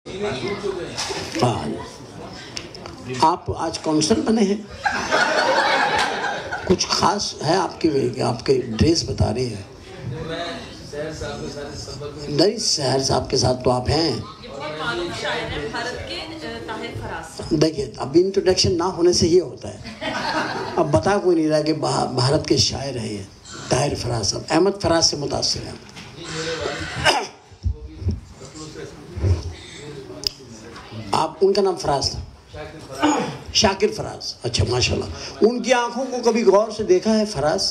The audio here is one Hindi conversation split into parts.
हाँ, आप आज कौंसल बने हैं, कुछ खास है आपके ड्रेस बता रही है। नहीं, शहर साहब के साथ तो आप हैं। देखिए, अब इंट्रोडक्शन ना होने से ये होता है। अब बता कोई नहीं रहा कि भारत के शायर हैं ये ताहिर फराज साहब, अहमद फराज से मुतासिर हैं। आप, उनका नाम फराज था, शाकिर फराज। अच्छा, माशाल्लाह। उनकी आंखों को कभी गौर से देखा है फराज?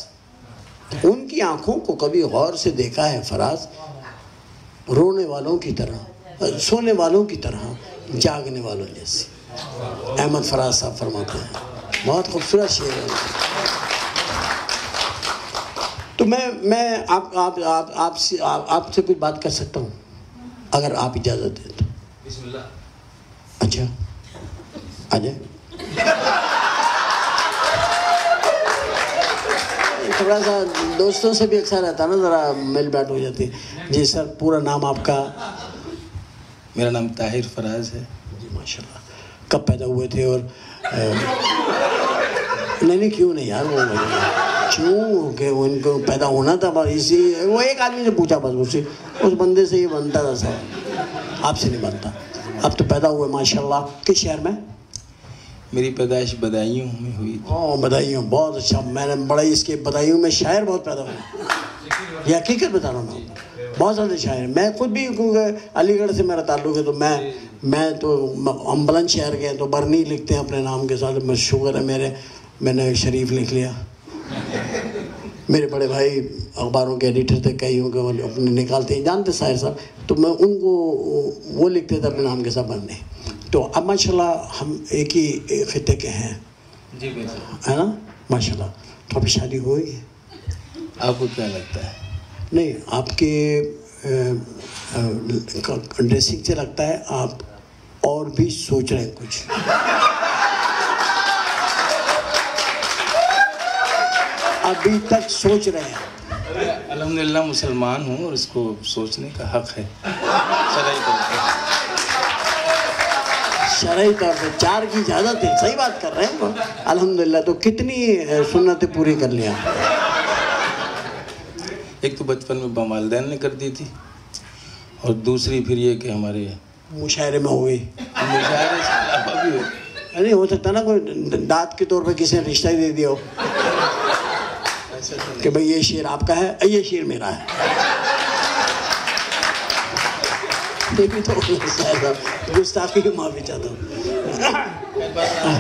उनकी आंखों को कभी गौर से देखा है फराज? रोने वालों की तरह, सोने वालों की तरह, जागने वालों जैसी। अहमद फराज साहब फरमाते हैं। बहुत खूबसूरत शेर है। तो मैं आपसे कुछ बात कर सकता हूँ अगर आप इजाज़त दें तो? अच्छा, आ जाए। थोड़ा सा दोस्तों से भी अच्छा रहता ना, ज़रा मिल बैठ हो जाती। जी सर, पूरा नाम आपका? मेरा नाम ताहिर फराज है। जी माशाल्लाह। कब पैदा हुए थे? और नहीं क्यों नहीं यार, वो क्यों कि उनको पैदा होना था बस, इसी वो एक आदमी से पूछा बस, उस बंदे से ये बनता था सब, आपसे नहीं बनता। अब तो पैदा हुए माशाल्लाह। किस शहर में? मेरी पैदाइश बदायूं में हुई थी। ओह, बदायूं, बहुत अच्छा। मैंने बड़ा इसके बदायूं में शायर बहुत पैदा हुए, ये हकीकत बता रहा हूँ। बहुत ज़्यादा शायर। मैं खुद भी, क्योंकि अलीगढ़ से मेरा ताल्लुक़ है, तो मैं तो हम बुलंदशहर के, तो बरनी लिखते हैं अपने नाम के साथ। शुगर है मैंने शरीफ लिख लिया। मेरे बड़े भाई अखबारों के एडिटर थे, कई अपने निकालते हैं, जानते शायर साहब, तो मैं उनको वो लिखते थे अपने नाम के साथ बनने। तो अब माशाल्लाह हम एक ही खिते के हैं। जी बिल्कुल, है ना, माशाल्लाह। तो अभी शादी हो गई है? आपको क्या लगता है? नहीं, आपके ड्रेसिंग से लगता है आप और भी सोच रहे हैं कुछ। अभी तक सोच रहे हैं। अल्हम्दुलिल्लाह मुसलमान हूँ और इसको सोचने का हक है। शरई तौर पे 4 की इजाज़त है। सही बात कर रहे हैं अल्हम्दुलिल्लाह। तो कितनी सुन्नतें पूरी कर लिया? एक तो बचपन में वालिदैन ने कर दी थी, और दूसरी फिर ये कि हमारे मुशायरे में हो गई। मुशायरे से अलावा भी हो। नहीं हो सकता ना कोई दाद के तौर पे किसी ने रिश्ता ही दे दिया हो कि भाई ये शेर आपका है, ये शेर मेरा है। ये भी तो गुस्ताखी की माफ़ी चाहता हूँ।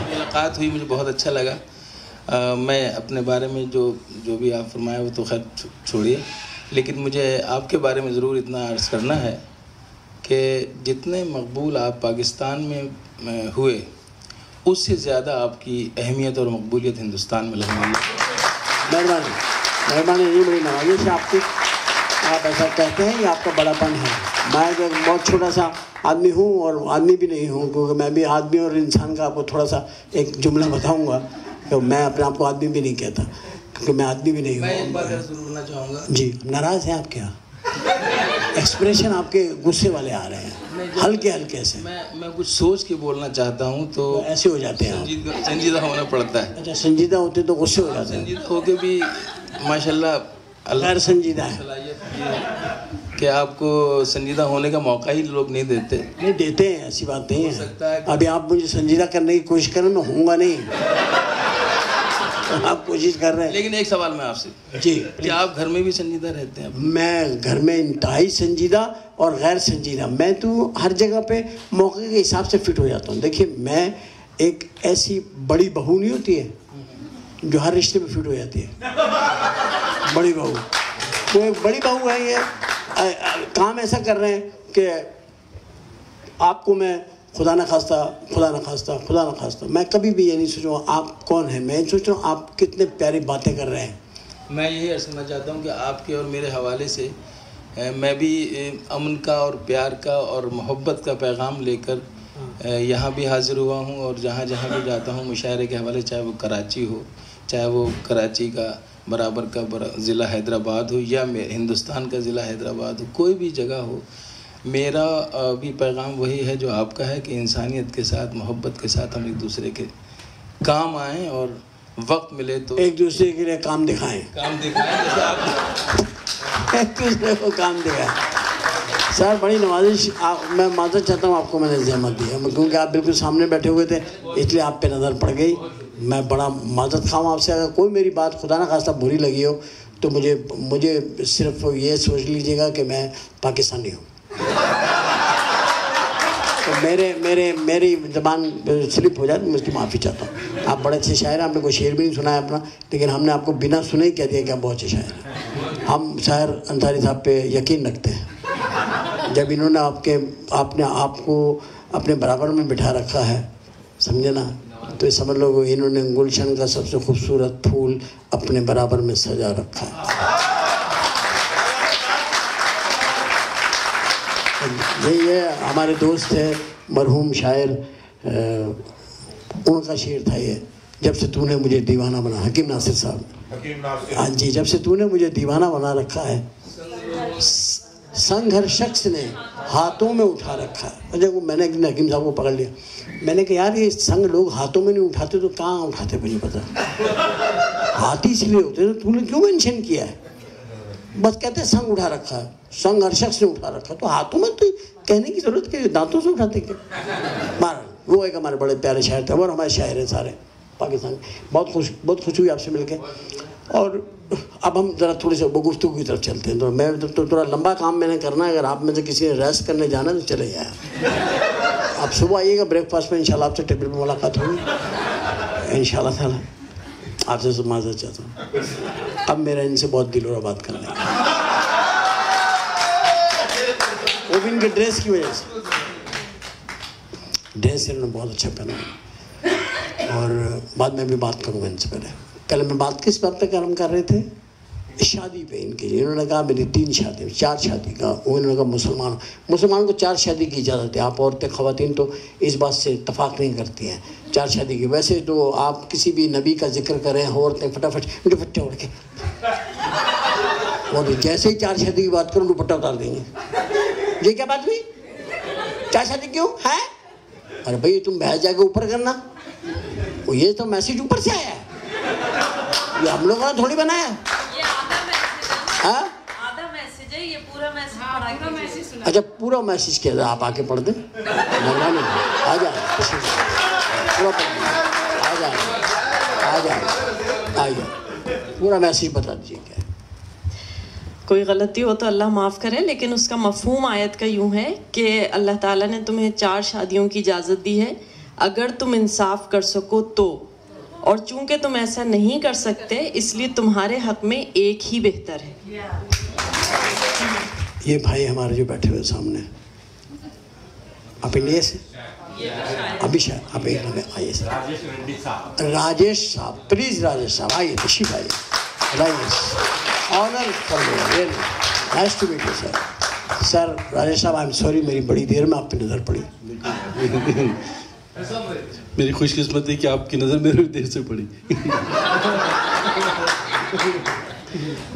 मुलाकात हुई, मुझे बहुत अच्छा लगा। मैं अपने बारे में जो भी आप फरमाए वो तो खैर छोड़िए, लेकिन मुझे आपके बारे में ज़रूर इतना अर्ज़ करना है कि जितने मकबूल आप पाकिस्तान में हुए, उससे ज़्यादा आपकी अहमियत और मकबूलियत हिंदुस्तान में लगने लगी। मेहरबानी, ये बड़ी नवाज़िश है आपकी। आप ऐसा कहते हैं, ये आपका बड़ापन है। मैं जो बहुत छोटा सा आदमी हूँ और आदमी भी नहीं हूँ, क्योंकि मैं भी आदमी और इंसान का आपको थोड़ा सा एक जुमला बताऊँगा कि मैं अपने आप को आदमी भी नहीं कहता, क्योंकि मैं आदमी भी नहीं हूँ। मैं एक बात ज़रूर बोलना चाहूँगा। जी, नाराज़ हैं आप क्या? एक्सप्रेशन आपके गुस्से वाले आ रहे हैं, हल्के से। मैं कुछ सोच के बोलना चाहता हूँ, तो ऐसे हो जाते हैं। संजीदा होना पड़ता है। अच्छा, संजीदा होते तो गुस्से हो जाते हैं। संजीदा होके भी माशाल्लाह गैर संजीदा है कि आपको संजीदा होने का मौका ही लोग नहीं देते। नहीं देते हैं, ऐसी बात नहीं है। अभी आप मुझे संजीदा करने की कोशिश करें, मैं होऊंगा नहीं। आप कोशिश कर रहे हैं। लेकिन एक सवाल मैं आपसे, जी, क्या आप घर में भी संजीदा रहते हैं? मैं घर में इंतहाई संजीदा और गैर संजीदा, मैं तो हर जगह पे मौके के हिसाब से फिट हो जाता हूँ। देखिए, मैं एक ऐसी बड़ी बहू नहीं होती है जो हर रिश्ते में फिट हो जाती है। बड़ी बहू, तो एक बड़ी बहू है, ये काम ऐसा कर रहे हैं कि आपको मैं खुदा न खास्ता मैं कभी भी ये नहीं सोचूँ आप कौन है। मैं सोच रहा हूँ आप कितने प्यारी बातें कर रहे हैं। मैं यही अर्ज़ करना चाहता हूँ कि आपके और मेरे हवाले से मैं भी अमन का और प्यार का और मोहब्बत का पैगाम लेकर यहाँ भी हाज़िर हुआ हूँ, और जहाँ भी जाता हूँ मुशायरे के हवाले, चाहे वो कराची हो, चाहे वो कराची का बराबर का ज़िला हैदराबाद हो, या हिंदुस्तान का ज़िला हैदराबाद हो, कोई भी जगह हो, मेरा भी पैगाम वही है जो आपका है कि इंसानियत के साथ, मोहब्बत के साथ हम एक दूसरे के काम आएँ और वक्त मिले तो एक दूसरे के लिए काम दिखाएं। जैसे आप एक दूसरे को काम दिखाएं। सर बड़ी नवाजिश, मैं माजरत चाहता हूँ, आपको मैंने ज़हमत दी है क्योंकि आप बिल्कुल सामने बैठे हुए थे इसलिए आप पे नज़र पड़ गई। मैं बड़ा माजरत खाऊँ आपसे, अगर कोई मेरी बात खुदा ना खास्ता बुरी लगी हो तो मुझे सिर्फ ये सोच लीजिएगा कि मैं पाकिस्तानी हूँ। तो मेरी ज़बान स्लिप हो जाए तो मैं उसकी माफ़ी चाहता हूँ। आप बड़े अच्छे शायर हैं, आपने कोई शेर भी नहीं सुनाया अपना, लेकिन हमने आपको बिना सुने ही कह दिया कि आप बहुत अच्छे शायर हैं। हम शायर अंसारी साहब पे यकीन रखते हैं। जब इन्होंने आपने आपको अपने बराबर में बिठा रखा है, समझे ना, तो समझ लो इन्होंने गुलशन का सबसे खूबसूरत फूल अपने बराबर में सजा रखा है। ये हमारे दोस्त है मरहूम शायर, उनका शेर था ये, जब से तूने मुझे दीवाना बना, हकीम नासिर साहब। हाँ जी, जब से तूने मुझे दीवाना बना रखा है, संग हर शख्स ने हाथों में उठा रखा है। अच्छा, वो मैंने हकीम साहब को पकड़ लिया, मैंने कहा यार ये संग लोग हाथों में नहीं उठाते तो कहाँ उठाते मुझे पता, हाथ ही इसलिए होते, तो तूने क्यों मेंशन किया है? बस कहते हैं संग उठा रखा है, संग हर शख्स ने उठा रखा है, तो हाथों में तो कहने की जरूरत क्या, दांतों से उठाते क्या? मार वो एक हमारे बड़े प्यारे शायर थे और हमारे शायर हैं सारे पाकिस्तान। बहुत खुश हुई आपसे मिलके। और अब हम ज़रा थोड़ी सी गुफ्तगू की तरफ चलते हैं। तो मैं तो थोड़ा लंबा काम मैंने करना है, अगर आप में से किसी ने रेस्ट करने जाना है तो चले जाए। आप सुबह आइएगा ब्रेकफास्ट में, इंशाल्लाह आपसे टेबल पर मुलाकात होगी इंशाल्लाह ताला। आपसे माजरत चाहता हूँ, अब मेरा इनसे बहुत दिल हो रहा बात करने का, वो भी इनके ड्रेस की वजह से। ड्रेस इन्होंने बहुत अच्छा पहना और बाद में भी बात करूँगा इनसे। पहले मैं बात किस बात पे काम कर रहे थे? शादी पे इनके लिए। इन्होंने कहा मेरी 3 शादी 4 शादी का, उन्होंने कहा मुसलमान को 4 शादी की इजाज़त है। आप औरतें ख़वातीन तो इस बात से इत्तफाक नहीं करती हैं 4 शादी की। वैसे तो आप किसी भी नबी का जिक्र करें, औरतें फटाफट दुपट्टे उड़ के, और जैसे ही 4 शादी की बात करूँ दुपट्टा उतार देंगे। ये क्या बात हुई? 4 शादी क्यों है? अरे भाई तुम बहस जाके ऊपर करना, वो ये तो मैसेज ऊपर से आया है, ये हम लोगों ने थोड़ी बनाया। आधा मैसेज है, ये पूरा मैसेज पढ़ा मैसेज सुना। अच्छा, पूरा मैसेज क्या था? आप आके पढ़ दें, आ जाए पूरा आ जाए पूरा मैसेज बता दीजिए क्या। कोई गलती हो तो अल्लाह माफ़ करे, लेकिन उसका मफहूम आयत का यूँ है कि अल्लाह ताला ने तुम्हें 4 शादियों की इजाज़त दी है अगर तुम इंसाफ कर सको तो, और चूंकि तुम ऐसा नहीं कर सकते इसलिए तुम्हारे हक में एक ही बेहतर है। ये भाई हमारे जो बैठे हुए सामने, आप इंडिया से अभी शायद आप एक लम्हे आइए सर। राजेश साहब, प्लीज़ राजेश साहब आइए, तशरीफ आइए। Rajesh honour for me, nice to meet you sir. Sir Rajesh साहब, आई एम सॉरी, मेरी बड़ी देर में आप पे नज़र पड़ी। मेरी खुशकिस्मती कि आपकी नज़र मेरे देर से पड़ी।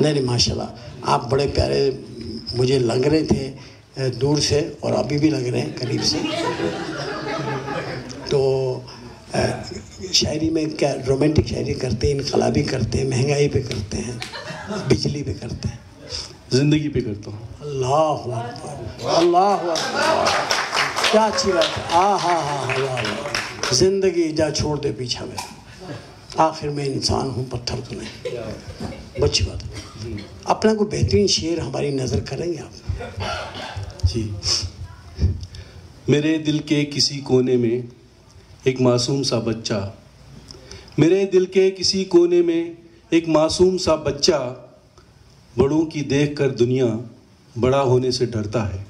नहीं माशाल्लाह, आप बड़े प्यारे मुझे लग रहे थे दूर से, और अभी भी लग रहे हैं करीब से। तो शायरी में क्या रोमांटिक शायरी करते हैं, इनकलाबी करते हैं, महंगाई पे करते हैं, बिजली पे करते हैं, ज़िंदगी पे करता हूँ। अल्लाह अकबर, अल्लाह अकबर, क्या अच्छी बात है। हाँ, जिंदगी जा छोड़ दे पीछा में, आखिर में इंसान हूँ पत्थर तो नहीं। अच्छी बात है। अपना कोई बेहतरीन शेर हमारी नज़र करेंगे आप? जी। मेरे दिल के किसी कोने में एक मासूम सा बच्चा, मेरे दिल के किसी कोने में एक मासूम सा बच्चा, बड़ों की देखकर दुनिया बड़ा होने से डरता है।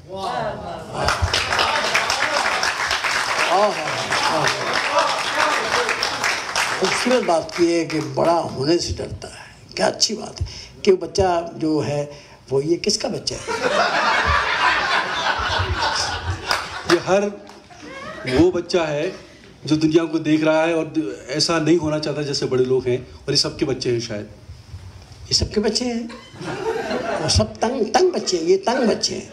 खूबसूरत बात की है कि बड़ा होने से डरता है। क्या अच्छी बात है कि वो बच्चा जो है वो, ये किसका बच्चा है? ये हर वो बच्चा है जो दुनिया को देख रहा है और ऐसा नहीं होना चाहता जैसे बड़े लोग हैं, और ये सबके बच्चे हैं शायद। ये सबके बच्चे हैं? वो सब तंग बच्चे हैं, ये तंग बच्चे हैं,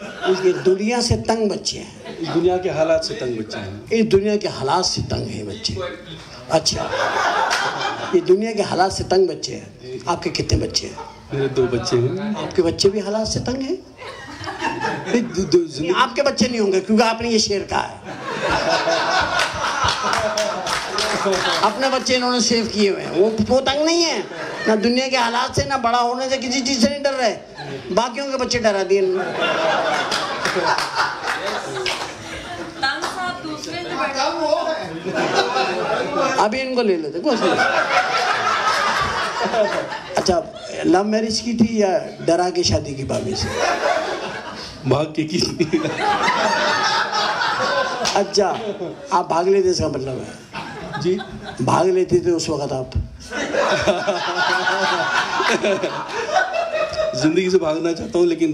ये दुनिया से तंग बच्चे हैं, इस दुनिया के हालात से तंग बच्चे हैं। इस दुनिया के हालात से तंग हैं बच्चे। अच्छा, ये दुनिया के हालात से तंग बच्चे हैं। आपके कितने बच्चे हैं? मेरे 2 बच्चे हैं। आपके बच्चे भी हालात से तंग हैं? आपके बच्चे नहीं होंगे क्योंकि आपने ये शेर कहा है। अपने बच्चे इन्होंने सेव किए हुए हैं, वो तंग नहीं है ना दुनिया के हालात से, ना बड़ा होने से, किसी चीज से नहीं डर रहे। बाकियों के बच्चे डरा दिए अभी इनको ले लेते कुछ नहीं। अच्छा, लव मैरिज की थी या डरा के शादी की भाभी से? भाग के की। अच्छा, आप भाग लेते इसका मतलब है जी, भाग लेते थे उस वक्त आप? जिंदगी से भागना चाहता हूँ लेकिन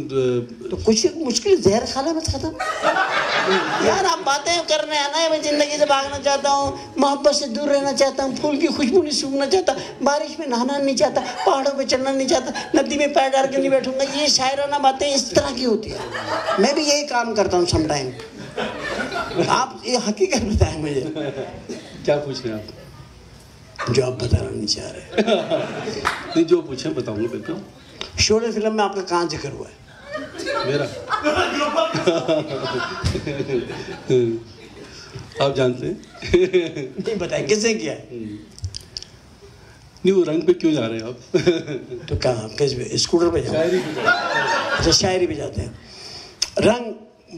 तो कुछ मुश्किल जहर खाना मत खत्म यार। आप बातें करने आना है, मैं जिंदगी से भागना चाहता हूँ, मोहब्बत से दूर रहना चाहता हूँ, फूल की खुशबू नहीं सूंघना चाहता, बारिश में नहाना नहीं चाहता, पहाड़ों पे चढ़ना नहीं चाहता, नदी में पैर डाल के नहीं बैठूंगा। ये शायराना बातें इस तरह की होती है। मैं भी यही काम करता हूँ समटाइम। आप ये हकीकत बताएं मुझे। क्या पूछ रहे हैं आप? जो आप बताना नहीं चाह रहे। नहीं, जो पूछे बताऊंगा बिल्कुल। शोले फिल्म में आपका कहाँ जिक्र हुआ है? मेरा आप जानते हैं? नहीं बताए किसने किया है? नहीं, वो रंग पे क्यों जा रहे हैं आप? तो कहाँ किस पे? स्कूटर पे जाते हैं? अच्छा, शायरी पे जाते हैं। रंग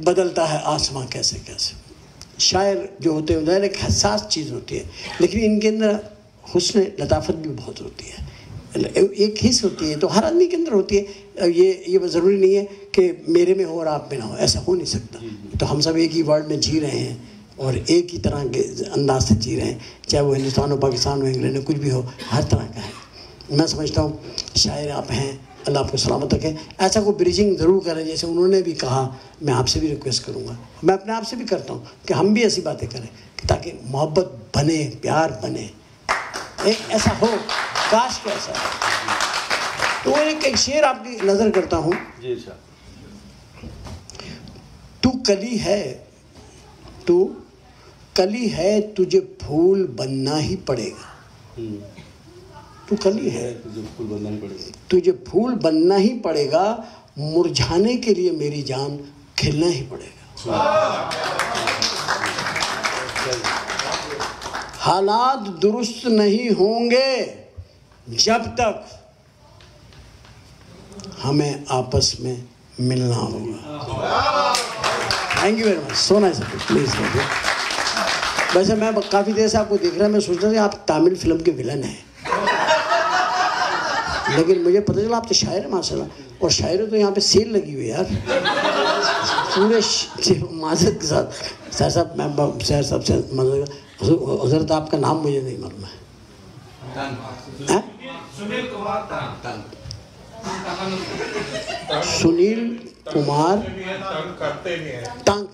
बदलता है आसमां कैसे कैसे। शायर जो होते हैं उधर एक हसास चीज़ होती है, लेकिन इनके अंदर हुस्न लताफत भी बहुत होती है, एक हिस्स होती है, तो हर आदमी के अंदर होती है। ये ज़रूरी नहीं है कि मेरे में हो और आप में ना हो, ऐसा हो नहीं सकता। तो हम सब एक ही वर्ल्ड में जी रहे हैं और एक ही तरह के अंदाज से जी रहे हैं, चाहे वो हिंदुस्तान हो, पाकिस्तान हो, इंग्लैंड हो, कुछ भी हो, हर तरह का है। मैं समझता हूँ शायर आप हैं, अल्लाह आपको सलामत रखे। ऐसा कोई ब्रिजिंग ज़रूर करें जैसे उन्होंने भी कहा। मैं आपसे भी रिक्वेस्ट करूँगा, मैं अपने आप से भी करता हूँ कि हम भी ऐसी बातें करें ताकि मोहब्बत बने, प्यार बने, एक ऐसा हो, काश के ऐसा हो। तो एक शेर आपकी नज़र करता हूँ। तू कली है, तू कली है, तुझे फूल बनना ही पड़ेगा। तू कली है, तुझे फूल बनना ही पड़ेगा, मुरझाने के लिए मेरी जान खिलना ही पड़ेगा। हालात दुरुस्त नहीं होंगे जब तक हमें आपस में मिलना होगा। Thank you very much, so nice please. वैसे मैं काफ़ी देर से आपको देख रहा, मैं सोच रहा था आप तमिल फिल्म के विलन हैं, लेकिन मुझे पता चला आप तो शायर हैं माशाल्लाह। और शायरी तो यहाँ पे सेल लगी हुई है यार पूरे माजरत के साथ। सर साहब, मैं सर साहब से हजरत आपका नाम मुझे नहीं मालूम है। सुनील कुमार तंग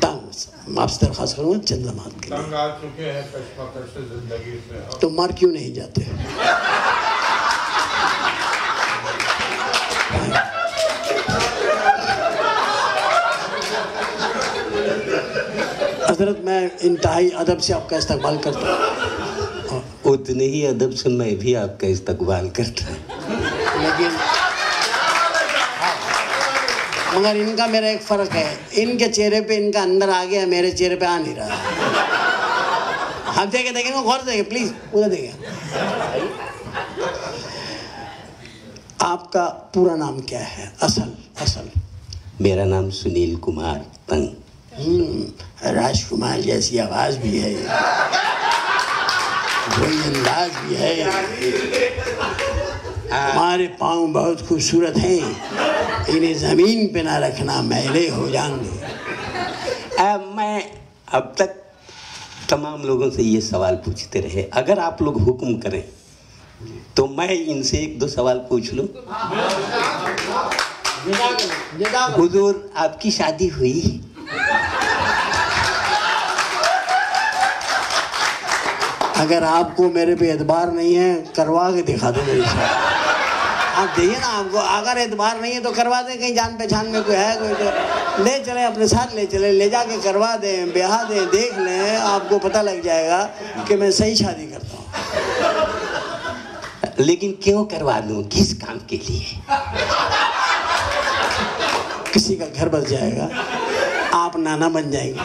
तंग। आपसे दरखास्त करूँगा चंद लम्हात के लिए, आ चुके हैं कश्मकश जिंदगी से, तो मर क्यों नहीं जाते? हजरत, मैं इंतहाई अदब से आपका इस्तकबाल करता हूँ। उतने ही अदब से मैं भी आपका इस्तकबाल करता हूँ, लेकिन मगर इनका मेरा एक फ़र्क है, इनके चेहरे पे इनका अंदर आ गया, मेरे चेहरे पे आ नहीं रहा। आप देखेंगे गौर से देखें प्लीज़, उधर देखें। आपका पूरा नाम क्या है? असल मेरा नाम सुनील कुमार तंग। राजकुमार जैसी आवाज़ भी है, वही अंदाज भी है। हमारे पाँव बहुत खूबसूरत हैं, इन्हें ज़मीन पे ना रखना, मैले हो जाएंगे। मैं अब तक तमाम लोगों से ये सवाल पूछते रहे, अगर आप लोग हुक्म करें तो मैं इनसे 1-2 सवाल पूछ लूं। हुजूर, आपकी शादी हुई? अगर आपको मेरे पे एतबार नहीं है, करवा के दिखा दो मेरी शादी। आप देखिए ना, आपको अगर एतबार नहीं है तो करवा दें, कहीं जान पहचान में कोई है कोई तो ले चले, अपने साथ ले चले, ले जाके करवा दें, ब्याह दें, देख लें, आपको पता लग जाएगा कि मैं सही शादी करता हूँ। लेकिन क्यों करवा दूं, किस काम के लिए? किसी का घर बस जाएगा, आप नाना बन जाएंगे।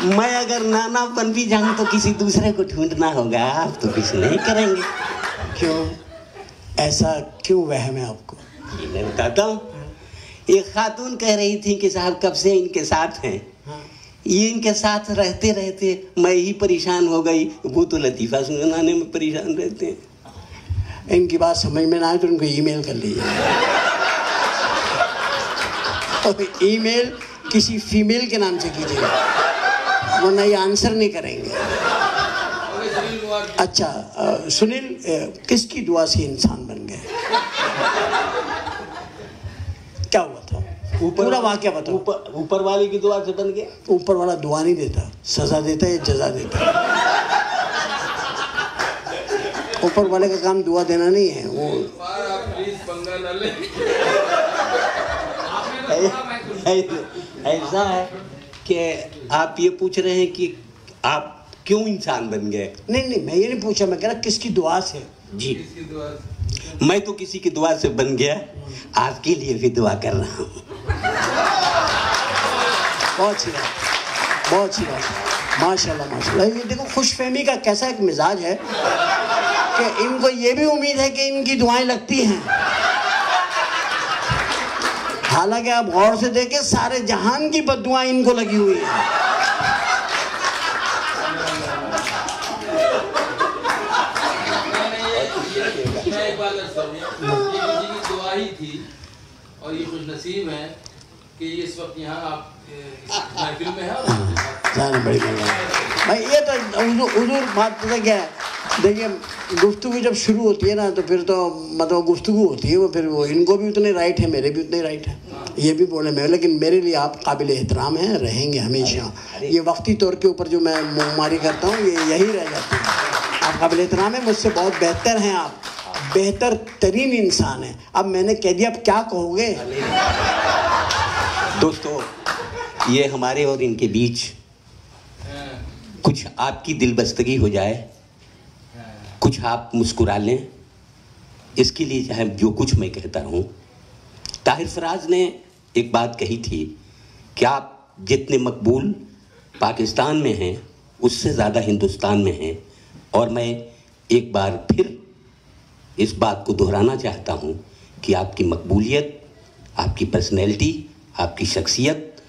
मैं अगर नाना बन भी जाऊं तो किसी दूसरे को ढूंढना होगा, आप तो कुछ नहीं करेंगे। क्यों, ऐसा क्यों वहम है आपको? ये मैं बताता हूँ। एक खातून कह रही थी कि साहब कब से इनके साथ हैं, ये इनके साथ रहते रहते मैं ही परेशान हो गई। वो तो लतीफ़ा सुनाने में परेशान रहते हैं। इनकी बात समझ में ना आए तो उनको ईमेल कर लीजिए। और ईमेल किसी फीमेल के नाम से कीजिएगा, वरना ये आंसर नहीं करेंगे। अच्छा सुनील, किसकी दुआ से इंसान बन गए? क्या हुआ था? पूरा वाक्य बताओ। ऊपर वाले की दुआ से बन गया। ऊपर वाला दुआ नहीं देता, सजा देता है, जजा देता है। ऊपर वाले का काम दुआ देना नहीं है, वो ऐसा है कि आप ये पूछ रहे हैं कि आप क्यों इंसान बन गए? नहीं, मैं ये नहीं पूछा, मैं कह रहा किसकी दुआ से। जी, मैं तो किसी की दुआ से बन गया, आपके लिए भी दुआ कर रहा हूँ। बहुत अच्छी बात, बहुत अच्छी बात, माशाल्लाह माशाल्लाह। ये देखो खुशफहमी का कैसा एक मिजाज है कि इनको ये भी उम्मीद है कि इनकी दुआएं लगती हैं। हालांकि आप गौर से देखें, सारे जहान की बद्दुआएं इनको लगी हुई हैं। थी और ये खुश नसीब है कि ये इस वक्त यहाँ आप महफिल में है। बड़ी भाई, ये तो हुजूर बात पता क्या है, देखिए गुफ्तगू जब शुरू होती है ना तो फिर तो मतलब गुफ्तगू होती है, वो फिर वो इनको भी उतने राइट है, मेरे भी उतने राइट है, ये भी बोले मैं, लेकिन मेरे लिए आप काबिल एहतराम हैं, रहेंगे हमेशा। ये वक्ती तौर के ऊपर जो मैं मुँहमारी करता हूँ ये यही रह जाती है। आप काबिल एहतराम हैं, मुझसे बहुत बेहतर हैं, आप बेहतर तरीन इंसान है। अब मैंने कह दिया, अब क्या कहोगे? दोस्तों, ये हमारे और इनके बीच कुछ आपकी दिलबस्तगी हो जाए, कुछ आप मुस्कुरा लें, इसके लिए चाहे जो कुछ मैं कहता हूँ। ताहिर फराज ने एक बात कही थी कि आप जितने मकबूल पाकिस्तान में हैं उससे ज़्यादा हिंदुस्तान में हैं, और मैं एक बार फिर इस बात को दोहराना चाहता हूँ कि आपकी मकबूलियत, आपकी पर्सनैलिटी, आपकी शख्सियत,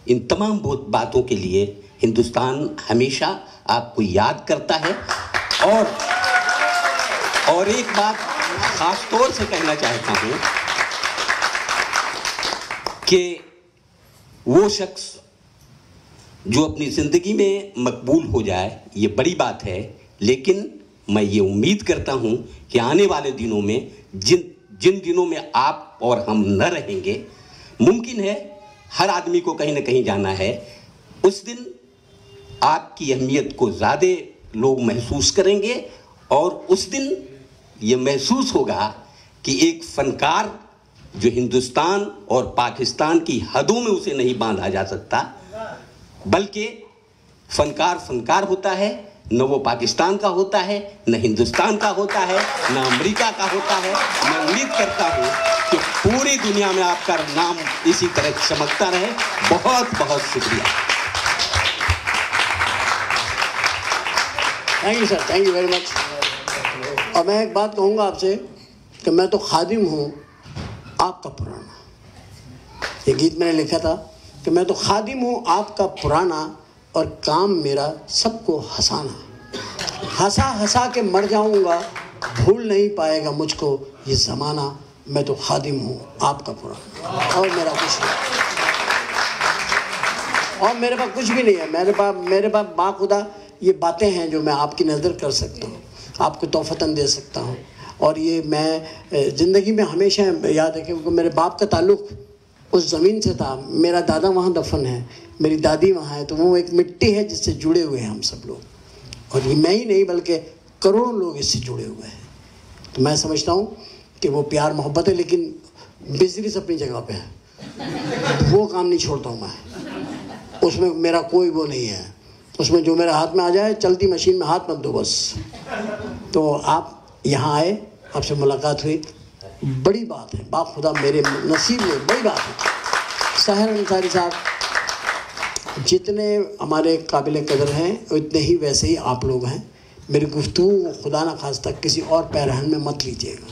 इन तमाम बातों के लिए हिंदुस्तान हमेशा आपको याद करता है। और एक बात ख़ास तौर से कहना चाहता हूँ कि वो शख्स जो अपनी ज़िंदगी में मकबूल हो जाए ये बड़ी बात है, लेकिन मैं ये उम्मीद करता हूँ कि आने वाले दिनों में जिन दिनों में आप और हम न रहेंगे, मुमकिन है हर आदमी को कहीं ना कहीं जाना है, उस दिन आपकी अहमियत को ज़्यादा लोग महसूस करेंगे, और उस दिन ये महसूस होगा कि एक फ़नकार जो हिंदुस्तान और पाकिस्तान की हदों में उसे नहीं बांधा जा सकता, बल्कि फ़नकार होता है, न वो पाकिस्तान का होता है, न हिंदुस्तान का होता है, न अमेरिका का होता है। मैं उम्मीद करता हूँ कि पूरी दुनिया में आपका नाम इसी तरह चमकता रहे। बहुत बहुत शुक्रिया। Thank you sir, thank you very much. और मैं एक बात कहूँगा आपसे कि मैं तो खादिम हूँ आपका पुराना। ये गीत मैंने लिखा था कि मैं तो खादिम हूँ आपका पुराना, और काम मेरा सबको हंसाना। हंसा हंसा के मर जाऊंगा, भूल नहीं पाएगा मुझको ये ज़माना। मैं तो खादिम हूँ आपका पुराना, और मेरा कुछ नहीं, और मेरे पास कुछ भी नहीं है। मेरे पास बाखुदा ये बातें हैं जो मैं आपकी नज़र कर सकता हूँ, आपको तोहफ़तन दे सकता हूँ। और ये मैं ज़िंदगी में हमेशा याद है क्योंकि मेरे बाप का ताल्लुक़ उस ज़मीन से था। मेरा दादा वहाँ दफन है, मेरी दादी वहाँ है, तो वो एक मिट्टी है जिससे जुड़े हुए हैं हम सब लोग। और ये मैं ही नहीं बल्कि करोड़ों लोग इससे जुड़े हुए हैं। तो मैं समझता हूँ कि वो प्यार मोहब्बत है, लेकिन बिजनेस अपनी जगह पे है, वो काम नहीं छोड़ता हूँ मैं। उसमें मेरा कोई वो नहीं है, उसमें जो मेरे हाथ में आ जाए, चलती मशीन में हाथ मत दो बस। तो आप यहाँ आए, आपसे मुलाकात हुई, बड़ी बात है, बाखुदा मेरे नसीब में बड़ी बात है। सहर अंसारी साहब जितने हमारे काबिल कदर हैं उतने ही वैसे ही आप लोग हैं। मेरी गुफ्तगू को खुदा न खास्ता किसी और पैरहन में मत लीजिएगा,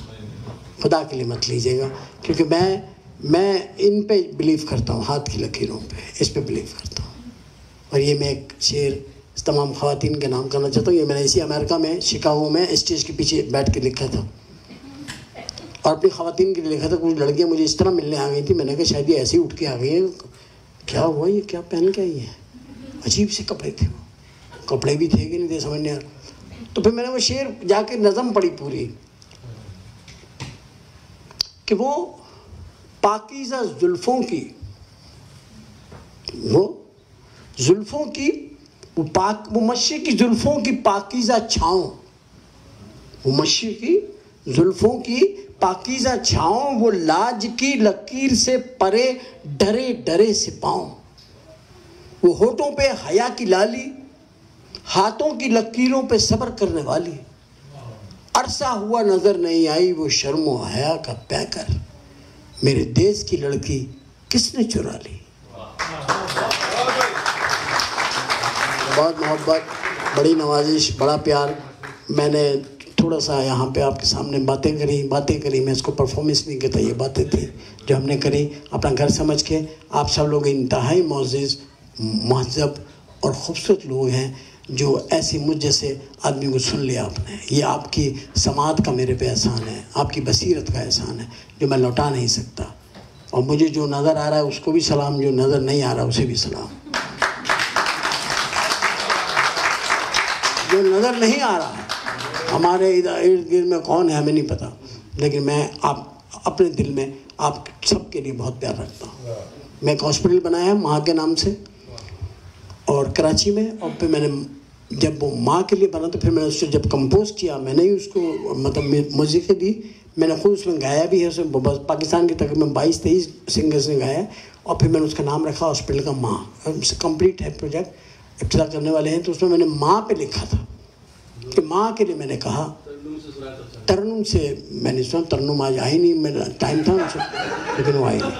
खुदा के लिए मत लीजिएगा, क्योंकि मैं इन पे बिलीव करता हूँ, हाथ की लकीरों पे, इस पे बिलीव करता हूँ। और ये मैं एक शेर तमाम ख़वातीन के नाम करना चाहता हूँ। ये मैंने इसी अमेरिका में शिकागो में स्टेज के पीछे बैठ के लिखा था और अपनी ख़वातीन के लिए लिखा था। कुछ लड़कियाँ मुझे इस तरह मिलने आ गई थी, मैंने कहा शायद ये ऐसे ही उठ के आ गई है, क्या हुआ, ये क्या पहन के आई है, अजीब से कपड़े थे, वो कपड़े भी थे कि नहीं थे समझ नहीं आ रहा। तो फिर मैंने वो शेर जाके नज़म पढ़ी पूरी कि वो पाकीज़ा जुल्फ़ों की, वो जुल्फ़ों की वो मशी की जुल्फ़ों की पाकीज़ा छाँव, वो मशी की जुल्फ़ों की पाकीज़ा छाँव, वो लाज की लकीर से परे डरे डरे से पाँव, वो होठों पे हया की लाली, हाथों की लकीरों पे सब्र करने वाली, अरसा हुआ नज़र नहीं आई वो शर्मो हया का पैकर, मेरे देश की लड़की किसने चुरा ली। बहुत मोहब्बत, बड़ी नवाजिश, बड़ा प्यार। मैंने थोड़ा सा यहाँ पे आपके सामने बातें करी, मैं इसको परफॉर्मेंस नहीं कहता, ये बातें थी जो हमने करी अपना घर समझ के। आप सब लोग इंतहाई मोअज़्ज़िज़, महज़ब और ख़ूबसूरत लोग हैं जो ऐसी मुझ जैसे आदमी को सुन लिया आपने। ये आपकी समात का मेरे पे एहसान है, आपकी बसीरत का एहसान है जो मैं लौटा नहीं सकता। और मुझे जो नज़र आ रहा है उसको भी सलाम, जो नज़र नहीं आ रहा उसे भी सलाम। जो नज़र नहीं आ रहा है हमारे इधर इर्द गिर्द में कौन है हमें नहीं पता, लेकिन मैं आप अपने दिल में आप सबके लिए बहुत प्यार रखता हूँ। मैं एक हॉस्पिटल बनाया माँ के नाम से और कराची में, और फिर मैंने जब वो माँ के लिए बना तो फिर मैंने उससे जब कंपोज किया, मैंने ही उसको मतलब म्यूज़िक दी, मैंने खुद उसमें गाया भी है। उसमें पाकिस्तान की तकरीबन 22-23 सिंगर्स ने गाया, और फिर मैंने उसका नाम रखा हॉस्पिटल का माँ। कंप्लीट है प्रोजेक्ट, इब्तिदा करने वाले हैं। तो उसमें मैंने माँ पे लिखा था कि माँ के लिए मैंने कहा, तरन्नुम से मैंने सुना, तरन्नुम आज आई नहीं, मेरा टाइम था उनसे, लेकिन वो आई नहीं।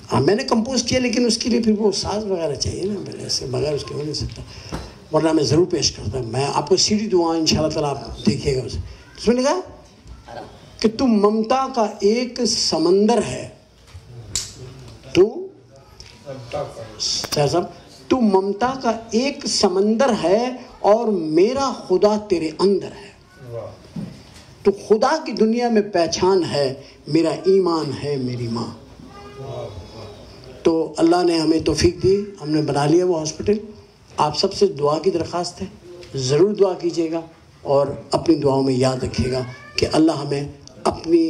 हाँ मैंने कंपोज किया, लेकिन उसके लिए फिर वो साज वगैरह चाहिए ना, मेरे ऐसे बगैर उसके हो नहीं सकता, वरना मैं ज़रूर पेश करता। मैं आपको सीडी दूँगा इंशाल्लाह ताला, आप देखिएगा उसे। उसमें लिखा कि तू ममता का एक समंदर है, तू ममता का एक समंदर है और मेरा खुदा तेरे अंदर है। तो खुदा की दुनिया में पहचान है, मेरा ईमान है मेरी माँ। तो अल्लाह ने हमें तौफीक दी, हमने बना लिया वो हॉस्पिटल। आप सबसे दुआ की दरख्वास्त है, ज़रूर दुआ कीजिएगा और अपनी दुआओं में याद रखिएगा कि अल्लाह हमें अपनी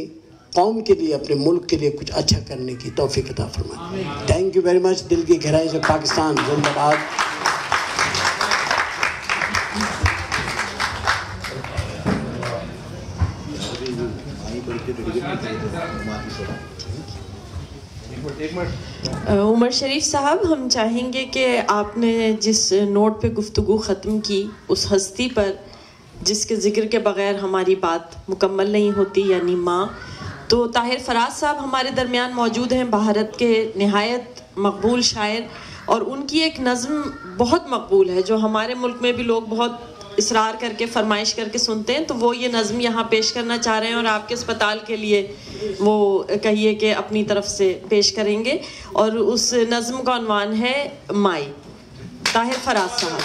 कौम के लिए, अपने मुल्क के लिए कुछ अच्छा करने की तौफीक अता फरमाए। थैंक यू वेरी मच, दिल की गहराई से पाकिस्तान जिंदाबाद। उमर शरीफ साहब, हम चाहेंगे कि आपने जिस नोट पे गुफ्तगू ख़त्म की, उस हस्ती पर जिसके ज़िक्र के बग़ैर हमारी बात मुकम्मल नहीं होती, यानी माँ, तो ताहिर फराज साहब हमारे दरमियान मौजूद हैं, भारत के नहायत मकबूल शायर, और उनकी एक नज़म बहुत मकबूल है जो हमारे मुल्क में भी लोग बहुत इसरार करके फरमाइश करके सुनते हैं। तो वो ये नज़म यहाँ पेश करना चाह रहे हैं और आपके अस्पताल के लिए वो कहिए कि अपनी तरफ से पेश करेंगे, और उस नज़म का उन्वान है माई। ताहिर फराज साहब।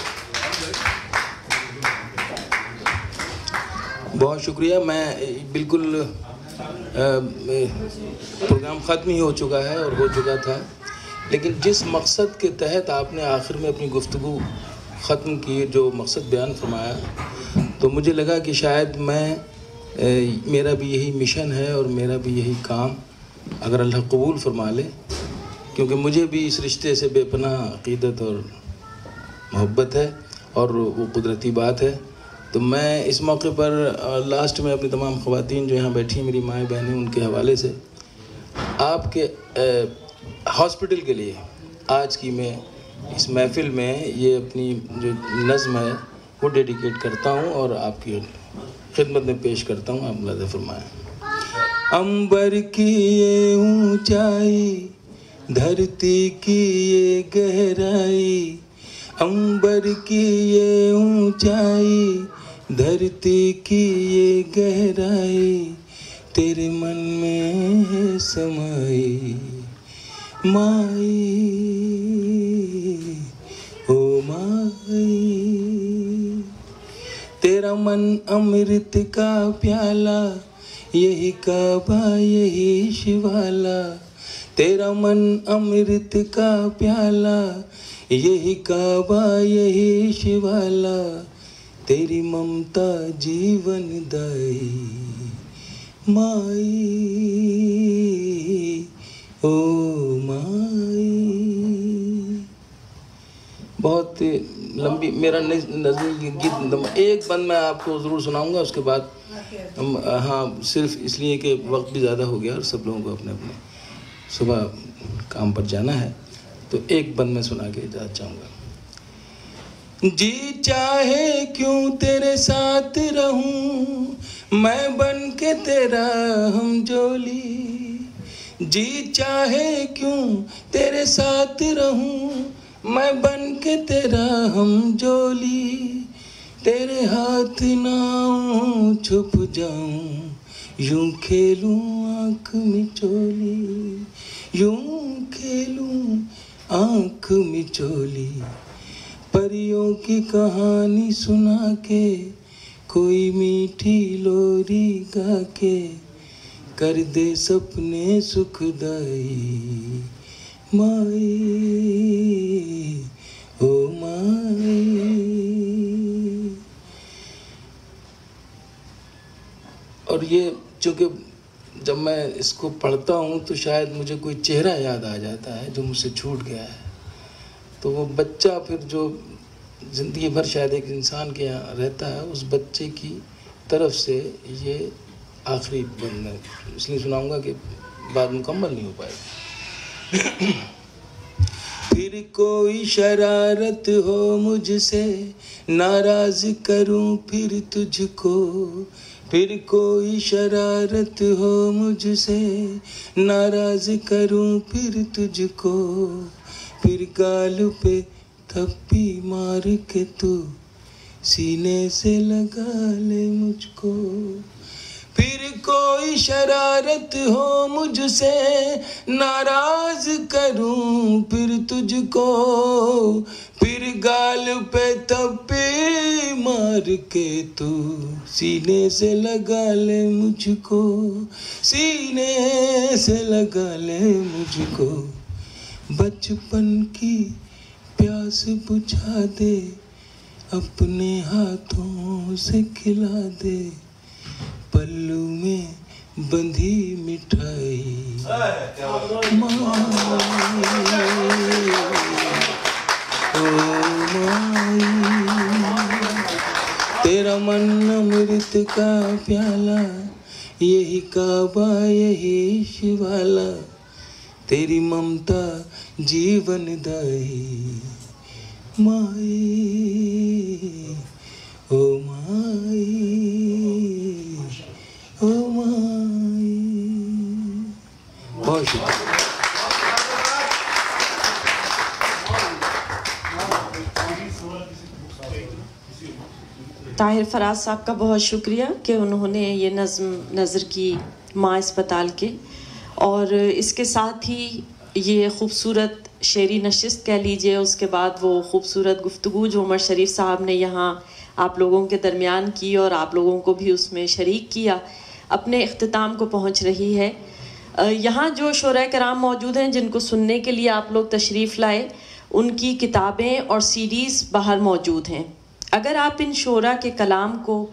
बहुत शुक्रिया। मैं बिल्कुल प्रोग्राम ख़त्म ही हो चुका है और हो चुका था, लेकिन जिस मकसद के तहत आपने आखिर में अपनी गुफ्तगू ख़त्म की, जो मकसद बयान फरमाया, तो मुझे लगा कि शायद मेरा भी यही मिशन है और मेरा भी यही काम अगर अल्लाह कबूल फरमा ले, क्योंकि मुझे भी इस रिश्ते से बेपनाह अक़ीदत और मोहब्बत है और वो कुदरती बात है। तो मैं इस मौके पर लास्ट में अपनी तमाम ख़वातीन जो यहाँ बैठी हैं, मेरी माएँ बहनें, उनके हवाले से आपके हॉस्पिटल के लिए आज की मैं इस महफ़िल में ये अपनी जो नज़्म है वो डेडिकेट करता हूँ और आपकी खिदमत में पेश करता हूँ। आप मुलाज़ा फरमाएं। अंबर की ये ऊंचाई, धरती की ये गहराई, अंबर की ये ऊंचाई, धरती की ये गहराई, तेरे मन में है समाई माई, ओ माई। तेरा मन अमृत का प्याला, यही काबा यही शिवाला, तेरा मन अमृत का प्याला, यही काबा यही शिवाला, तेरी ममता जीवन दाई माई, ओ माई। बहुत लंबी मेरा नज़्म गीत एक बंद मैं आपको ज़रूर सुनाऊंगा, उसके बाद हाँ, सिर्फ इसलिए कि वक्त भी ज़्यादा हो गया और सब लोगों को अपने अपने सुबह काम पर जाना है, तो एक बंद मैं सुना के इजाज़त चाहूँगा। जी चाहे क्यों तेरे साथ रहूं, मैं बन के तेरा हमजोली, जी चाहे क्यों तेरे साथ रहूं, मैं बन के तेरा हमजोली, तेरे हाथ ना आऊं छुप जाऊं, यूं खेलूं आँख मिचोली, यूं खेलूं आँख मिचोली, परियों की कहानी सुना के, कोई मीठी लोरी गा के, कर दे सपने सुखदाई माई, ओ माई। और ये चूँकि जब मैं इसको पढ़ता हूँ तो शायद मुझे कोई चेहरा याद आ जाता है जो मुझसे छूट गया है, तो वो बच्चा फिर जो ज़िंदगी भर शायद एक इंसान के यहाँ रहता है, उस बच्चे की तरफ से ये आखिरी बंद मैं इसलिए सुनाऊंगा कि बात मुकम्मल नहीं हो पाएगी। फिर कोई शरारत हो मुझसे, नाराज़ करूं फिर तुझको, फिर कोई शरारत हो मुझसे, नाराज़ करूं फिर तुझको, फिर गाल पे थप्पी मार के तू सीने से लगा ले मुझको, फिर कोई शरारत हो मुझसे, नाराज करूं फिर तुझको, फिर गाल पे थप्पी मार के तू सीने से लगा ले मुझको, सीने से लगा ले मुझको, बचपन की प्यास बुझा दे, अपने हाथों से खिला दे, पल्लू में बंधी मिठाई माई, ओ माई। तेरा मन अमृत का प्याला, यही काबा यही शिवाला, तेरी ममता जीवन दाई माई, ओ माई, ओ माई। बहुत शुक्रिया। ताहिर फराज साहब का बहुत शुक्रिया कि उन्होंने ये नज़र की माँ अस्पताल के, और इसके साथ ही ये ख़ूबसूरत शेरी नशिस्त कह लीजिए, उसके बाद वो ख़ूबसूरत गुफ्तगू जो उमर शरीफ साहब ने यहाँ आप लोगों के दरमियान की और आप लोगों को भी उसमें शरीक किया, अपने इख्तिताम को पहुँच रही है। यहाँ जो शोरा कराम मौजूद हैं जिनको सुनने के लिए आप लोग तशरीफ़ लाए, उनकी किताबें और सीडीज़ बाहर मौजूद हैं। अगर आप इन शोरा के कलाम को,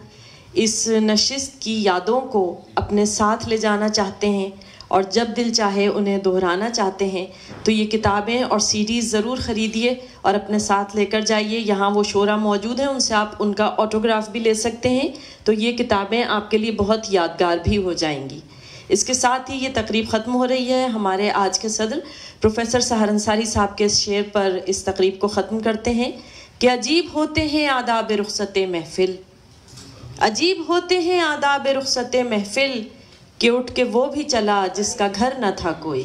इस नशिस्त की यादों को अपने साथ ले जाना चाहते हैं और जब दिल चाहे उन्हें दोहराना चाहते हैं तो ये किताबें और सीडीज़ ज़रूर ख़रीदिए और अपने साथ लेकर जाइए। यहाँ वो शोरा मौजूद हैं, उनसे आप उनका ऑटोग्राफ भी ले सकते हैं। तो ये किताबें आपके लिए बहुत यादगार भी हो जाएंगी। इसके साथ ही ये तकरीब ख़त्म हो रही है। हमारे आज के सदर प्रोफेसर सहर अंसारी साहब के शेर पर इस तकरीब को ख़त्म करते हैं कि अजीब होते हैं आदाब रुख़सत महफ़िल, अजीब होते हैं आदाब रुख़सत महफ़िल, कि उठ के वो भी चला जिसका घर न था कोई।